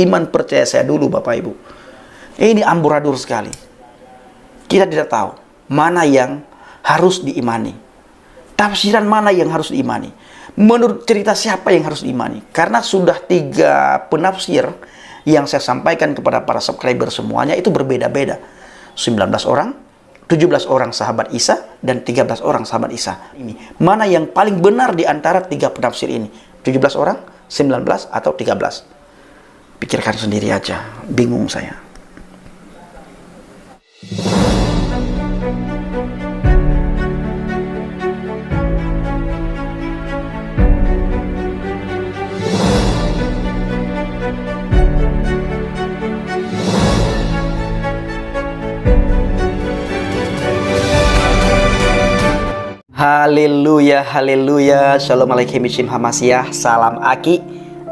iman percaya saya dulu Bapak Ibu. Ini amburadul sekali. Kita tidak tahu mana yang harus diimani. Tafsiran mana yang harus diimani. Menurut cerita siapa yang harus diimani. Karena sudah 3 penafsir yang saya sampaikan kepada para subscriber semuanya itu berbeda-beda. 19 orang, 17 orang sahabat Isa, dan 13 orang sahabat Isa. Ini mana yang paling benar di antara 3 penafsir ini? 17 orang, 19 atau 13? Pikirkan sendiri aja, bingung saya. Haleluya, haleluya. Shalom alaikum Ishim Hamasyah. Salam Aki.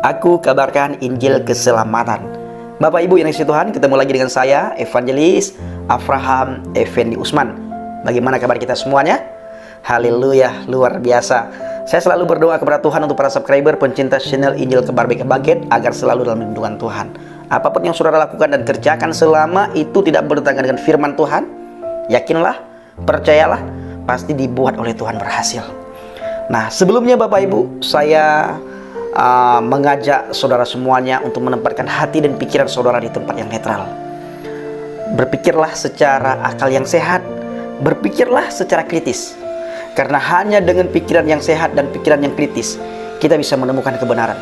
Aku kabarkan Injil keselamatan. Bapak Ibu yang dikasihi Tuhan, ketemu lagi dengan saya, Evangelis Avraham Effendi Usman. Bagaimana kabar kita semuanya? Haleluya, luar biasa. Saya selalu berdoa kepada Tuhan untuk para subscriber pencinta channel Injil Kebar Baget agar selalu dalam lindungan Tuhan. Apapun yang saudara lakukan dan kerjakan selama itu tidak bertentangan dengan firman Tuhan, yakinlah, percayalah, pasti dibuat oleh Tuhan berhasil. Nah, sebelumnya Bapak Ibu, saya mengajak saudara semuanya untuk menempatkan hati dan pikiran saudara di tempat yang netral. Berpikirlah secara akal yang sehat, berpikirlah secara kritis. Karena hanya dengan pikiran yang sehat dan pikiran yang kritis, kita bisa menemukan kebenaran.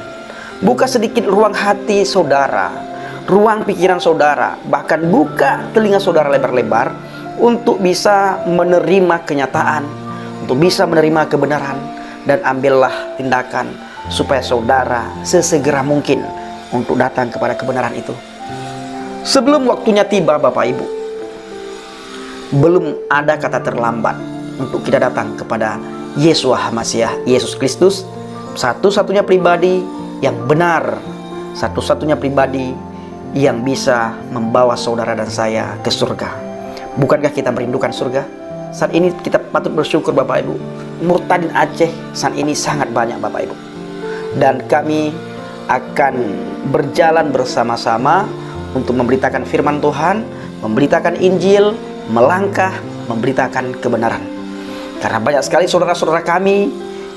Buka sedikit ruang hati saudara, ruang pikiran saudara, bahkan buka telinga saudara lebar-lebar untuk bisa menerima kenyataan, untuk bisa menerima kebenaran, dan ambillah tindakan supaya saudara sesegera mungkin untuk datang kepada kebenaran itu. Sebelum waktunya tiba Bapak Ibu, belum ada kata terlambat untuk kita datang kepada Yeshua HaMashiach, Yesus Kristus, satu-satunya pribadi yang benar, satu-satunya pribadi yang bisa membawa saudara dan saya ke surga. Bukankah kita merindukan surga? Saat ini kita patut bersyukur Bapak Ibu. Murtadin Aceh saat ini sangat banyak Bapak Ibu. Dan kami akan berjalan bersama-sama untuk memberitakan firman Tuhan, memberitakan Injil, melangkah, memberitakan kebenaran. Karena banyak sekali saudara-saudara kami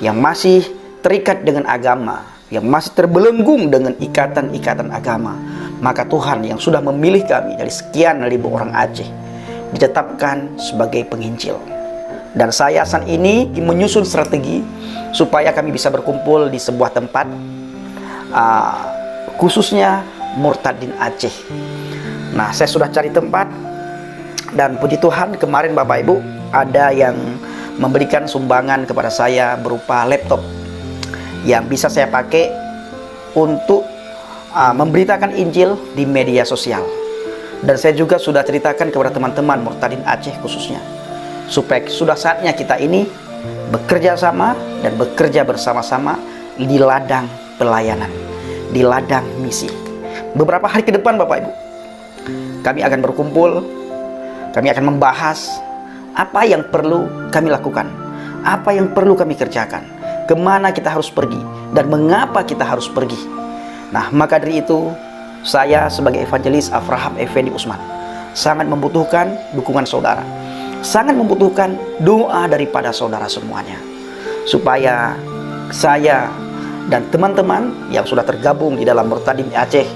yang masih terikat dengan agama, yang masih terbelenggu dengan ikatan-ikatan agama. Maka Tuhan yang sudah memilih kami dari sekian ribu orang Aceh ditetapkan sebagai penginjil. Dan saya saat ini menyusun strategi supaya kami bisa berkumpul di sebuah tempat, khususnya Murtadin Aceh. Nah, saya sudah cari tempat, dan puji Tuhan kemarin Bapak Ibu ada yang memberikan sumbangan kepada saya berupa laptop yang bisa saya pakai untuk memberitakan Injil di media sosial. Dan saya juga sudah ceritakan kepada teman-teman Murtadin Aceh khususnya, supaya sudah saatnya kita ini bekerja sama dan bekerja bersama-sama di ladang pelayanan, di ladang misi. Beberapa hari ke depan Bapak Ibu, kami akan berkumpul, kami akan membahas apa yang perlu kami lakukan, apa yang perlu kami kerjakan, kemana kita harus pergi, dan mengapa kita harus pergi. Nah, maka dari itu saya sebagai Evangelis Avraham Effendi Usman sangat membutuhkan dukungan saudara, sangat membutuhkan doa daripada saudara semuanya, supaya saya dan teman-teman yang sudah tergabung di dalam Murtadin Aceh,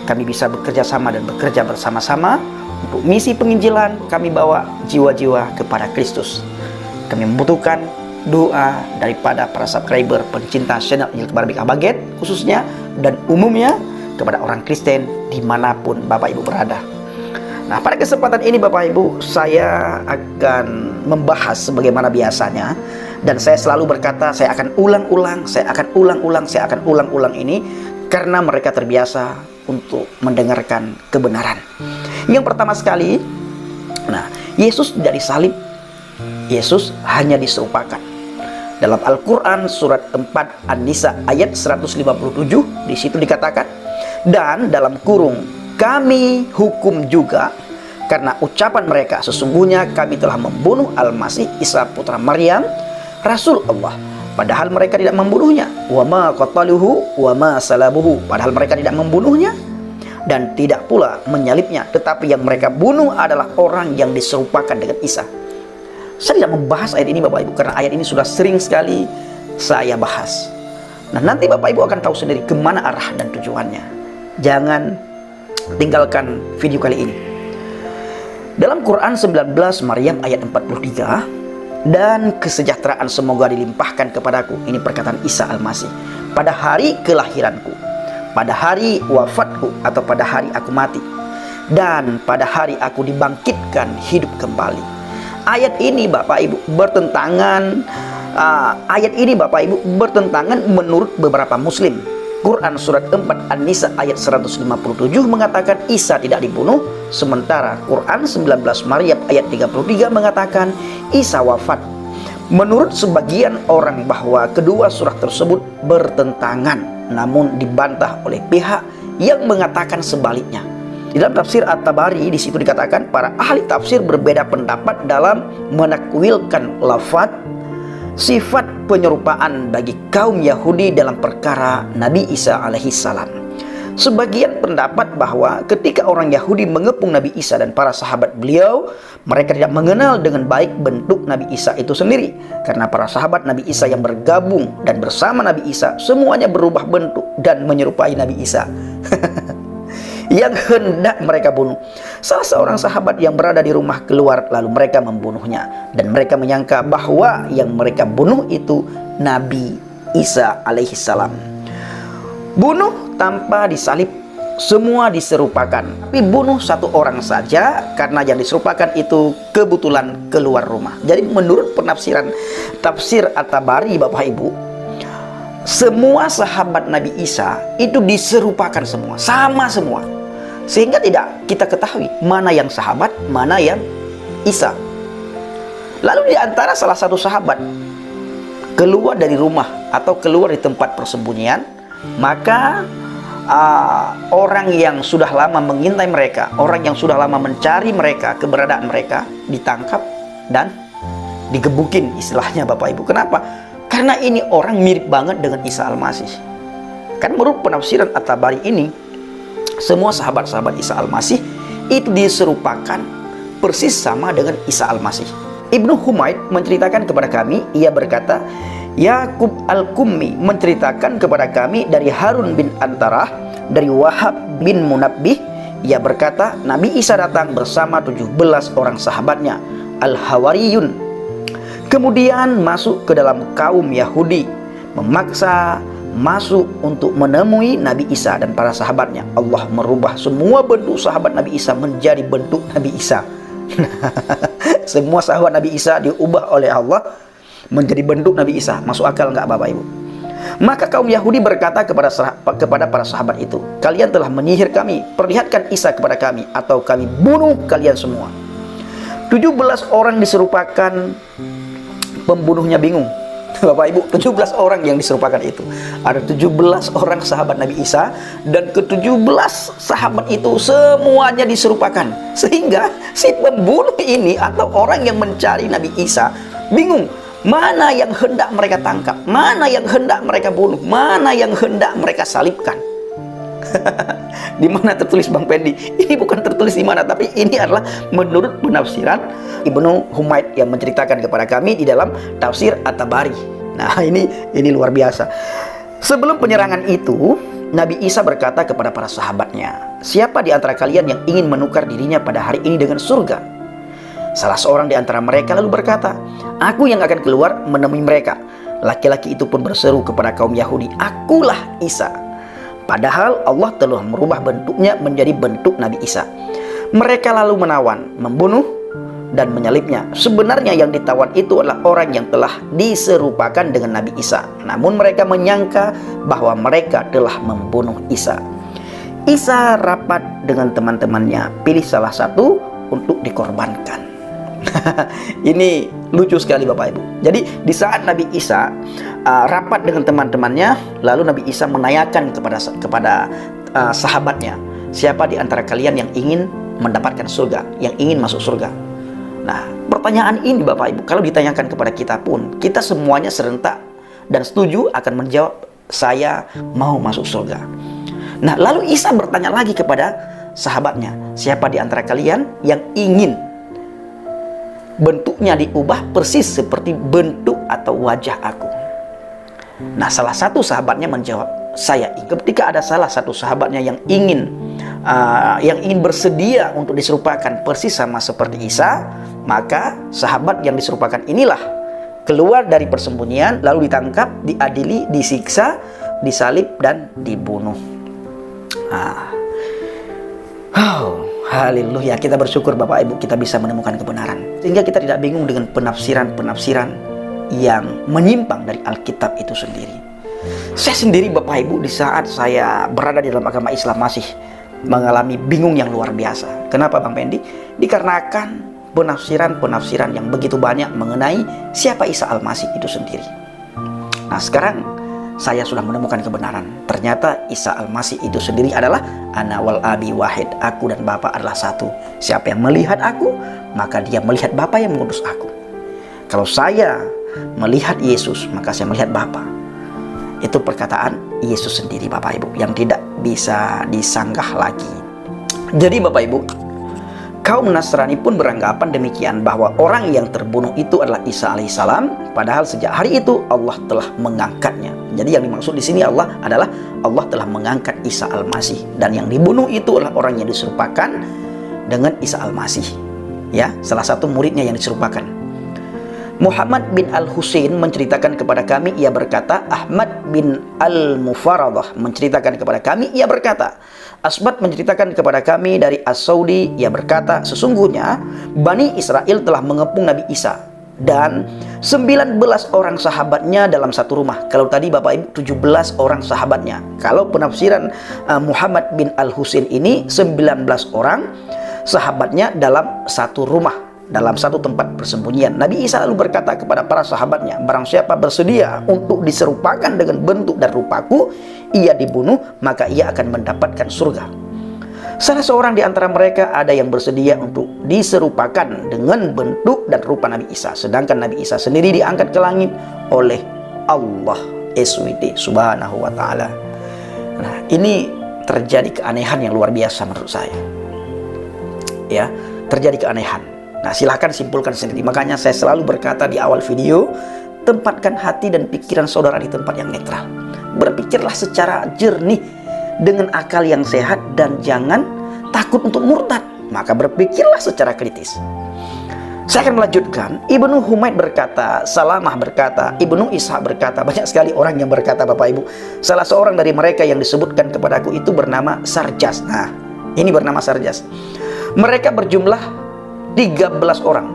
kami bisa bekerja sama dan bekerja bersama-sama untuk misi penginjilan. Kami bawa jiwa-jiwa kepada Kristus. Kami membutuhkan doa daripada para subscriber pencinta channel Injil Kebar Baget khususnya, dan umumnya kepada orang Kristen dimanapun Bapak Ibu berada. Nah, pada kesempatan ini Bapak Ibu, saya akan membahas sebagaimana biasanya, dan saya selalu berkata saya akan ulang-ulang, saya akan ulang-ulang ini karena mereka terbiasa untuk mendengarkan kebenaran. Yang pertama sekali, nah, Yesus tidak disalib, Yesus hanya diserupakan. Dalam Al-Quran surat 4 An-Nisa ayat 157, di situ dikatakan, dan dalam kurung kami hukum juga karena ucapan mereka, sesungguhnya kami telah membunuh Al-Masih Isa putra Maryam, Rasul Allah, padahal mereka tidak membunuhnya. Wa ma qataluhu wa ma salabuhu, padahal mereka tidak membunuhnya, dan tidak pula menyalibnya, tetapi yang mereka bunuh adalah orang yang diserupakan dengan Isa. Saya tidak membahas ayat ini Bapak Ibu, karena ayat ini sudah sering sekali saya bahas. Nah, nanti Bapak Ibu akan tahu sendiri kemana arah dan tujuannya. Jangan tinggalkan video kali ini. Dalam Quran 19 Maryam ayat 43, dan kesejahteraan semoga dilimpahkan kepadaku. Ini perkataan Isa Al-Masih. Pada hari kelahiranku, pada hari wafatku atau pada hari aku mati, dan pada hari aku dibangkitkan hidup kembali. Ayat ini Bapak Ibu bertentangan menurut beberapa muslim. Quran surat 4 An-Nisa ayat 157 mengatakan Isa tidak dibunuh, sementara Quran 19 Maryam ayat 33 mengatakan Isa wafat. Menurut sebagian orang bahwa kedua surah tersebut bertentangan, namun dibantah oleh pihak yang mengatakan sebaliknya. Di dalam tafsir At-Tabari di situ dikatakan para ahli tafsir berbeda pendapat dalam menakwilkan lafaz sifat penyerupaan bagi kaum Yahudi dalam perkara Nabi Isa alaihissalam. Sebagian pendapat bahwa ketika orang Yahudi mengepung Nabi Isa dan para sahabat beliau, mereka tidak mengenal dengan baik bentuk Nabi Isa itu sendiri, karena para sahabat Nabi Isa yang bergabung dan bersama Nabi Isa semuanya berubah bentuk dan menyerupai Nabi Isa yang hendak mereka bunuh. Salah seorang sahabat yang berada di rumah keluar, lalu mereka membunuhnya, dan mereka menyangka bahwa yang mereka bunuh itu Nabi Isa alaihissalam. Bunuh tanpa disalib, semua diserupakan, tapi bunuh satu orang saja karena yang diserupakan itu kebetulan keluar rumah. Jadi menurut penafsiran tafsir At-Tabari Bapak Ibu, semua sahabat Nabi Isa itu diserupakan semua, sama semua, sehingga tidak kita ketahui mana yang sahabat, mana yang Isa. Lalu di antara salah satu sahabat keluar dari rumah atau keluar di tempat persembunyian, maka orang yang sudah lama mengintai mereka, orang yang sudah lama mencari mereka, keberadaan mereka, ditangkap dan digebukin istilahnya Bapak Ibu. Kenapa? Karena ini orang mirip banget dengan Isa Al-Masih. Kan menurut penafsiran At-Tabari ini, semua sahabat-sahabat Isa Al-Masih itu diserupakan persis sama dengan Isa Al-Masih. Ibnu Humaid menceritakan kepada kami, ia berkata, Yakub Al-Kummi menceritakan kepada kami dari Harun bin Antarah, dari Wahab bin Munabbih, ia berkata Nabi Isa datang bersama 17 orang sahabatnya Al-Hawariyun, kemudian masuk ke dalam kaum Yahudi, memaksa masuk untuk menemui Nabi Isa dan para sahabatnya. Allah merubah semua bentuk sahabat Nabi Isa menjadi bentuk Nabi Isa. Semua sahabat Nabi Isa diubah oleh Allah menjadi bentuk Nabi Isa. Masuk akal nggak Bapak Ibu? Maka kaum Yahudi berkata kepada para sahabat itu, kalian telah menyihir kami, perlihatkan Isa kepada kami atau kami bunuh kalian semua. 17 orang diserupakan, pembunuhnya bingung. Bapak Ibu, 17 orang yang diserupakan itu, ada 17 orang sahabat Nabi Isa, dan ke-17 sahabat itu semuanya diserupakan, sehingga si pembunuh ini atau orang yang mencari Nabi Isa bingung, mana yang hendak mereka tangkap, mana yang hendak mereka bunuh, mana yang hendak mereka salibkan. Di mana tertulis Bang Pendi? Ini bukan tertulis di mana, tapi ini adalah menurut penafsiran Ibnu Humaid yang menceritakan kepada kami di dalam tafsir At-Tabari. Nah, ini luar biasa. Sebelum penyerangan itu, Nabi Isa berkata kepada para sahabatnya, siapa di antara kalian yang ingin menukar dirinya pada hari ini dengan surga? Salah seorang di antara mereka lalu berkata, aku yang akan keluar menemui mereka. Laki-laki itu pun berseru kepada kaum Yahudi, akulah Isa. Padahal Allah telah merubah bentuknya menjadi bentuk Nabi Isa. Mereka lalu menawan, membunuh, dan menyalibnya. Sebenarnya yang ditawan itu adalah orang yang telah diserupakan dengan Nabi Isa. Namun mereka menyangka bahwa mereka telah membunuh Isa. Isa rapat dengan teman-temannya, pilih salah satu untuk dikorbankan. Ini lucu sekali Bapak Ibu. Jadi di saat Nabi Isa rapat dengan teman-temannya, lalu Nabi Isa menanyakan kepada sahabatnya, siapa di antara kalian yang ingin mendapatkan surga, yang ingin masuk surga? Nah, pertanyaan ini Bapak Ibu, kalau ditanyakan kepada kita pun, kita semuanya serentak dan setuju akan menjawab, saya mau masuk surga. Nah, lalu Isa bertanya lagi kepada sahabatnya, siapa di antara kalian yang ingin bentuknya diubah persis seperti bentuk atau wajah aku? Nah, salah satu sahabatnya menjawab, saya ingin. Ketika ada salah satu sahabatnya yang ingin bersedia untuk diserupakan persis sama seperti Isa, maka sahabat yang diserupakan inilah keluar dari persembunyian, lalu ditangkap, diadili, disiksa, disalib, dan dibunuh. Haleluya, kita bersyukur Bapak Ibu kita bisa menemukan kebenaran, sehingga kita tidak bingung dengan penafsiran-penafsiran yang menyimpang dari Alkitab itu sendiri. Saya sendiri Bapak Ibu di saat saya berada di dalam agama Islam masih mengalami bingung yang luar biasa. Kenapa Bang Pendi? Dikarenakan penafsiran-penafsiran yang begitu banyak mengenai siapa Isa Al-Masih itu sendiri. Nah, sekarang saya sudah menemukan kebenaran. Ternyata Isa Al-Masih itu sendiri adalah Ana wal Abi wahid. Aku dan Bapa adalah satu. Siapa yang melihat aku, maka dia melihat Bapa yang mengutus aku. Kalau saya melihat Yesus, maka saya melihat Bapa. Itu perkataan Yesus sendiri Bapak Ibu, yang tidak bisa disanggah lagi. Jadi Bapak Ibu, kaum Nasrani pun beranggapan demikian, bahwa orang yang terbunuh itu adalah Isa alaihissalam, padahal sejak hari itu Allah telah mengangkatnya. Jadi yang dimaksud di sini Allah telah mengangkat Isa Al-Masih, dan yang dibunuh itu adalah orang yang diserupakan dengan Isa Al-Masih. Ya, salah satu muridnya yang diserupakan. Muhammad bin Al-Husain menceritakan kepada kami, ia berkata, Ahmad bin Al-Mufaradah menceritakan kepada kami, ia berkata, Asbat menceritakan kepada kami dari As-Saudi, ia berkata, sesungguhnya Bani Israel telah mengepung Nabi Isa dan 19 orang sahabatnya dalam satu rumah. Kalau tadi Bapak Ibu 17 orang sahabatnya. Kalau penafsiran Muhammad bin Al-Husain ini 19 orang sahabatnya dalam satu rumah, dalam satu tempat persembunyian. Nabi Isa lalu berkata kepada para sahabatnya, barang siapa bersedia untuk diserupakan dengan bentuk dan rupaku, ia dibunuh, maka ia akan mendapatkan surga. Salah seorang di antara mereka ada yang bersedia untuk diserupakan dengan bentuk dan rupa Nabi Isa, sedangkan Nabi Isa sendiri diangkat ke langit oleh Allah SWT subhanahu wa ta'ala. Nah, ini terjadi keanehan yang luar biasa menurut saya. Ya, terjadi keanehan. Nah, silahkan simpulkan sendiri. Makanya saya selalu berkata di awal video, tempatkan hati dan pikiran saudara di tempat yang netral. Berpikirlah secara jernih dengan akal yang sehat dan jangan takut untuk murtad. Maka berpikirlah secara kritis. Saya akan melanjutkan. Ibnu Humaid berkata, Salamah berkata, Ibnu Ishaq berkata, banyak sekali orang yang berkata Bapak Ibu. Salah seorang dari mereka yang disebutkan kepadaku itu bernama Sarjas. Nah, ini bernama Sarjas. Mereka berjumlah 13 orang,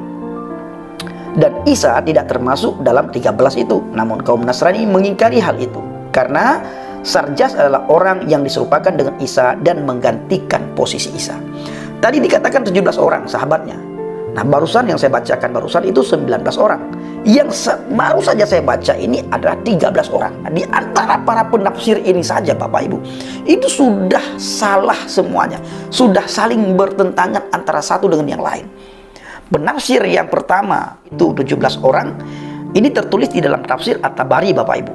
dan Isa tidak termasuk dalam 13 itu. Namun kaum Nasrani mengingkari hal itu, karena Sarjas adalah orang yang diserupakan dengan Isa dan menggantikan posisi Isa. Tadi dikatakan 17 orang sahabatnya. Nah, barusan yang saya bacakan barusan itu 19 orang. Yang baru saja saya baca ini adalah 13 orang. Nah, di antara para penafsir ini saja Bapak Ibu, itu sudah salah semuanya. Sudah saling bertentangan antara satu dengan yang lain. Penafsir yang pertama itu 17 orang. Ini tertulis di dalam tafsir At-Tabari Bapak Ibu.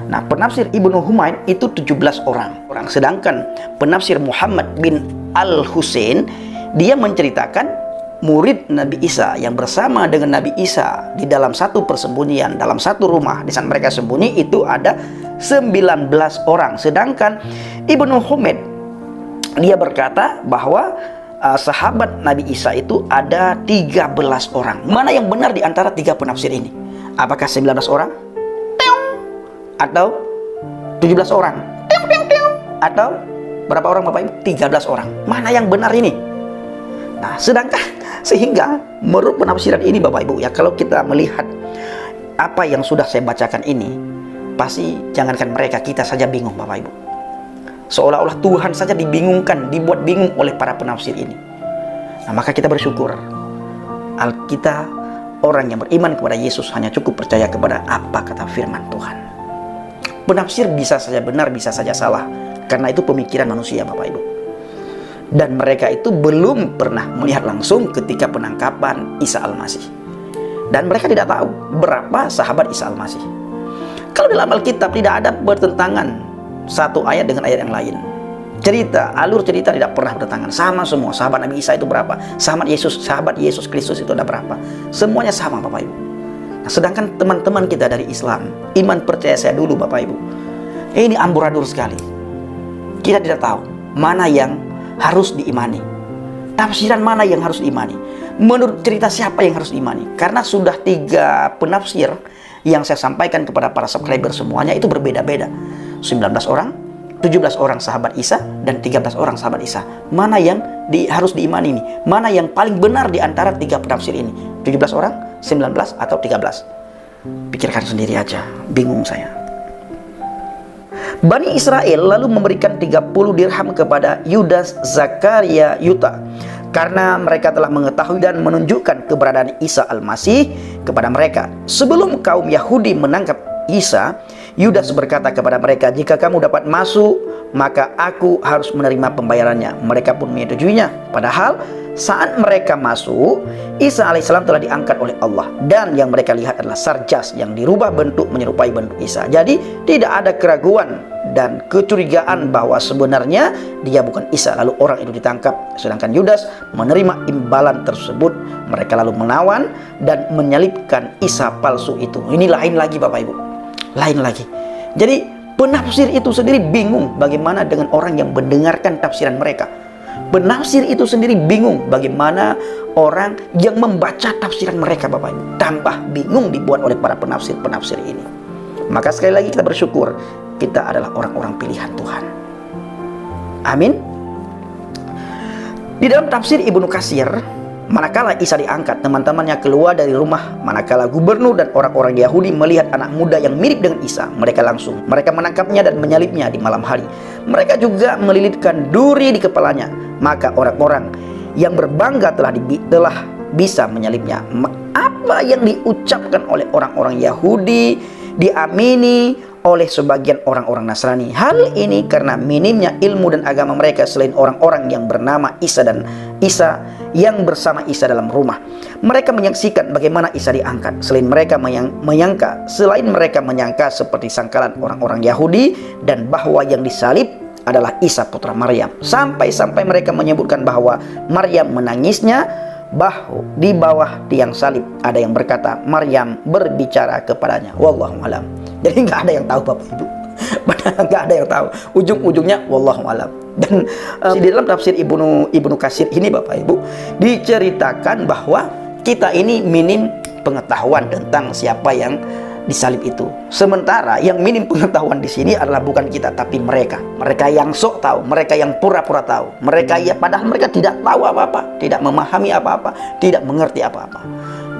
Nah, penafsir Ibnu Humaid itu 17 orang. Sedangkan penafsir Muhammad bin Al-Husain, dia menceritakan murid Nabi Isa yang bersama dengan Nabi Isa di dalam satu persembunyian, dalam satu rumah di saat mereka sembunyi itu ada 19 orang. Sedangkan Ibnu Humaid, dia berkata bahwa sahabat Nabi Isa itu ada 13 orang. Mana yang benar di antara tiga penafsir ini? Apakah 19 orang? Atau 17 orang? Atau berapa orang Bapak Ibu? 13 orang. Mana yang benar ini? Nah, sehingga menurut penafsiran ini Bapak Ibu, ya, kalau kita melihat apa yang sudah saya bacakan ini, pasti jangankan mereka, kita saja bingung Bapak Ibu. Seolah-olah Tuhan saja dibingungkan, dibuat bingung oleh para penafsir ini. Nah, maka kita bersyukur. Kita orang yang beriman kepada Yesus hanya cukup percaya kepada apa kata firman Tuhan. Penafsir bisa saja benar, bisa saja salah, karena itu pemikiran manusia Bapak Ibu. Dan mereka itu belum pernah melihat langsung ketika penangkapan Isa Al-Masih. Dan mereka tidak tahu berapa sahabat Isa Al-Masih. Kalau dalam Alkitab tidak ada bertentangan satu ayat dengan ayat yang lain. alur cerita tidak pernah bertentangan, sama semua. Sahabat Nabi Isa itu berapa? Sahabat Yesus Kristus itu ada berapa? Semuanya sama, Bapak Ibu. Nah, sedangkan teman-teman kita dari Islam, iman percaya saya dulu, Bapak Ibu, ini amburadul sekali. Kita tidak tahu mana yang harus diimani, tafsiran mana yang harus diimani, menurut cerita siapa yang harus diimani. Karena sudah 3 penafsir yang saya sampaikan kepada para subscriber semuanya itu berbeda-beda. 19 orang, 17 orang sahabat Isa, dan 13 orang sahabat Isa. Mana yang harus diimani ini? Mana yang paling benar di antara 3 penafsir ini? 17 orang, 19 atau 13? Pikirkan sendiri aja, bingung saya. Bani Israel lalu memberikan 30 dirham kepada Yudas, Zakaria, Yuta, karena mereka telah mengetahui dan menunjukkan keberadaan Isa Al-Masih kepada mereka. Sebelum kaum Yahudi menangkap Isa, Yudas berkata kepada mereka, "Jika kamu dapat masuk, maka aku harus menerima pembayarannya." Mereka pun menyetujuinya. Padahal saat mereka masuk, Isa alaihissalam telah diangkat oleh Allah, dan yang mereka lihat adalah sarjas yang dirubah bentuk menyerupai bentuk Isa. Jadi tidak ada keraguan dan kecurigaan bahwa sebenarnya dia bukan Isa. Lalu orang itu ditangkap, sedangkan Yudas menerima imbalan tersebut. Mereka lalu menawan dan menyalibkan Isa palsu itu. Ini lain lagi, Bapak Ibu, lain lagi. Jadi penafsir itu sendiri bingung bagaimana dengan orang yang mendengarkan tafsiran mereka. Penafsir itu sendiri bingung bagaimana orang yang membaca tafsiran mereka, Bapak Ibu. Tambah bingung dibuat oleh para penafsir-penafsir ini. Maka sekali lagi kita bersyukur kita adalah orang-orang pilihan Tuhan. Amin. Di dalam tafsir Ibnu Katsir, manakala Isa diangkat, teman-temannya keluar dari rumah. Manakala gubernur dan orang-orang Yahudi melihat anak muda yang mirip dengan Isa, mereka menangkapnya dan menyalibnya di malam hari. Mereka juga melilitkan duri di kepalanya. Maka orang-orang yang berbangga telah bisa menyalibnya. Apa yang diucapkan oleh orang-orang Yahudi diamini oleh sebagian orang-orang Nasrani. Hal ini karena minimnya ilmu dan agama mereka selain orang-orang yang bernama Isa dan Isa yang bersama Isa dalam rumah. Mereka menyaksikan bagaimana Isa diangkat. Selain mereka menyangka seperti sangkalan orang-orang Yahudi dan bahwa yang disalib adalah Isa putra Maryam. Sampai-sampai mereka menyebutkan bahwa Maryam menangisnya di bawah tiang salib. Ada yang berkata Maryam berbicara kepadanya. Wallahu alam. Jadi nggak ada yang tahu, Bapak Ibu. Padahal nggak ada yang tahu. Ujung-ujungnya wallahu alam. Dan di dalam tafsir Ibnu Katsir ini, Bapak Ibu, diceritakan bahwa kita ini minim pengetahuan tentang siapa yang disalib itu. Sementara yang minim pengetahuan di sini adalah bukan kita, tapi mereka. Mereka yang sok tahu, mereka yang pura-pura tahu. Padahal mereka tidak tahu apa-apa, tidak memahami apa-apa, tidak mengerti apa-apa.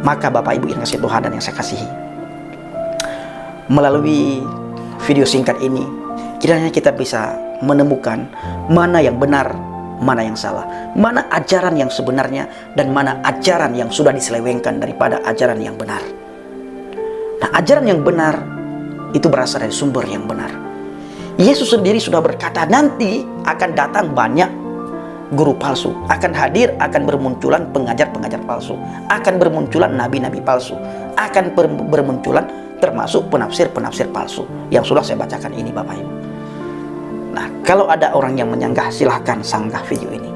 Maka Bapak Ibu yang kasih Tuhan dan yang saya kasihi, melalui video singkat ini, kiranya kita bisa menemukan mana yang benar, mana yang salah, mana ajaran yang sebenarnya, dan mana ajaran yang sudah diselewengkan daripada ajaran yang benar. Nah, ajaran yang benar itu berasal dari sumber yang benar. Yesus sendiri sudah berkata, nanti akan datang banyak guru palsu, akan bermunculan pengajar-pengajar palsu, akan bermunculan nabi-nabi palsu, akan bermunculan termasuk penafsir-penafsir palsu yang sudah saya bacakan ini, Bapak Ibu. Nah, kalau ada orang yang menyanggah, silahkan sanggah video ini.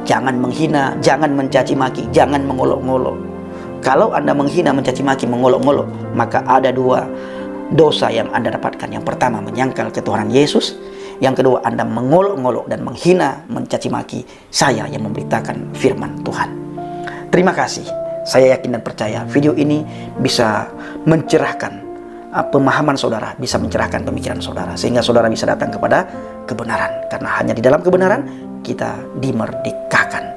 Jangan menghina, jangan mencaci maki, jangan mengolok-ngolok. Kalau Anda menghina, mencaci maki, mengolok-ngolok, maka ada 2 dosa yang Anda dapatkan. Yang pertama, menyangkal ketuhanan Yesus. Yang kedua, Anda mengolok-ngolok dan menghina, mencaci maki saya yang memberitakan firman Tuhan. Terima kasih. Saya yakin dan percaya video ini bisa mencerahkan pemahaman saudara, bisa mencerahkan pemikiran saudara, sehingga saudara bisa datang kepada kebenaran. Karena hanya di dalam kebenaran kita dimerdekakan.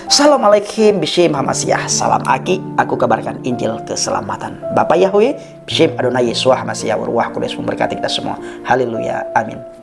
Assalamualaikum bishem Hamasiah. Salam Aki, aku kabarkan Injil keselamatan. Bapak Yahweh, bishem Adonai Yesuah Hamasiah, Ruah Kudus memberkati kita semua. Haleluya, amin.